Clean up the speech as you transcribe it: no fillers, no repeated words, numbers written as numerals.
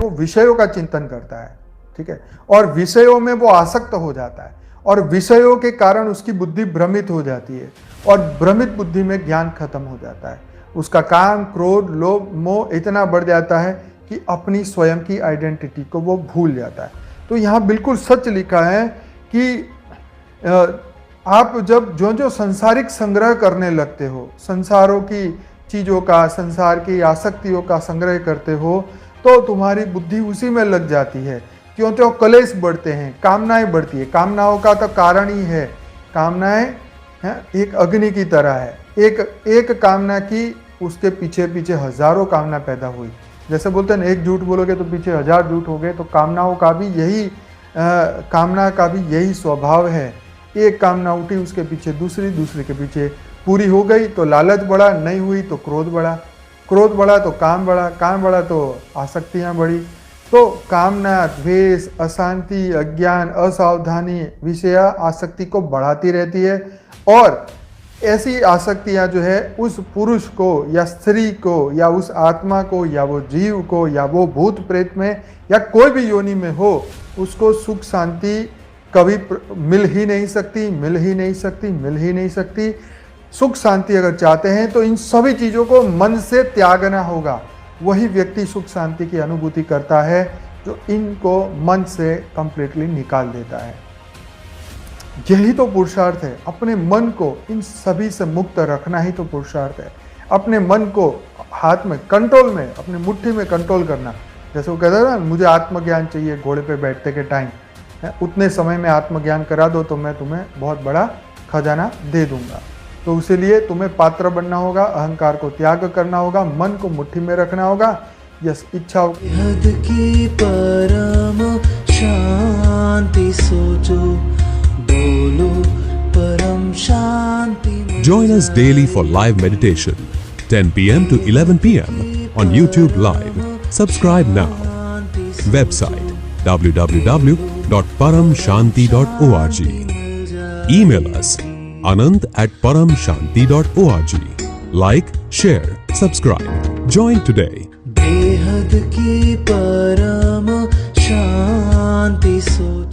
वो विषयों का चिंतन करता है, ठीक है, और विषयों में वो आसक्त हो जाता है और विषयों के कारण उसकी बुद्धि भ्रमित हो जाती है और भ्रमित बुद्धि में ज्ञान खत्म हो जाता है। उसका काम, क्रोध, लोभ, मोह इतना बढ़ जाता है कि अपनी स्वयं की आइडेंटिटी को वो भूल जाता है। तो यहाँ बिल्कुल सच लिखा है कि आप जब जो जो संसारिक संग्रह करने लगते हो, संसारों की चीज़ों का, संसार की आसक्तियों का संग्रह करते हो, तो तुम्हारी बुद्धि उसी में लग जाती है। क्यों? तो कलेश बढ़ते हैं, कामनाएं बढ़ती है। कामनाओं का तो कारण ही है, कामनाएं एक अग्नि की तरह है। एक कामना की, उसके पीछे पीछे हजारों कामना पैदा हुई। जैसे बोलते हैं एक झूठ बोलोगे तो पीछे 1000 झूठ हो गए। तो कामनाओं का भी यही कामना का भी यही स्वभाव है। एक कामना उठी, उसके पीछे दूसरी, दूसरे के पीछे पूरी हो गई तो लालच बढ़ा, नहीं हुई तो क्रोध बढ़ा, क्रोध बढ़ा तो काम बढ़ा, काम बढ़ा तो आसक्तियाँ बढ़ी। तो कामना, द्वेष, अशांति, अज्ञान, असावधानी विषया आसक्ति को बढ़ाती रहती है और ऐसी आसक्तियाँ जो है उस पुरुष को या स्त्री को या उस आत्मा को या वो जीव को या वो भूत प्रेत में या कोई भी योनि में हो, उसको सुख शांति कभी मिल ही नहीं सकती, मिल ही नहीं सकती, मिल ही नहीं सकती। सुख शांति अगर चाहते हैं तो इन सभी चीज़ों को मन से त्यागना होगा। वही व्यक्ति सुख शांति की अनुभूति करता है जो इनको मन से कंप्लीटली निकाल देता है। यही तो पुरुषार्थ है। अपने मन को इन सभी से मुक्त रखना ही तो पुरुषार्थ है। अपने मन को हाथ में, कंट्रोल में, अपनी मुट्ठी में कंट्रोल करना। जैसे वो कहता है ना, मुझे आत्मज्ञान चाहिए घोड़े पे बैठते के टाइम, उतने समय में आत्मज्ञान करा दो तो मैं तुम्हें बहुत बड़ा खजाना दे दूंगा। तो उसी लिए तुम्हें पात्र बनना होगा, अहंकार को त्याग करना होगा, मन को मुट्ठी में रखना होगा। यस, इच्छा की परम शांति सोचो, बोलो परम शांति। Join us daily for live meditation, 10 p.m. to 11 p.m. on YouTube Live. Subscribe now. Website www.paramshanti.org. Email us anant@paramshanti.org. Like, share, subscribe. Join today. बेहद की परम शांति सोचो।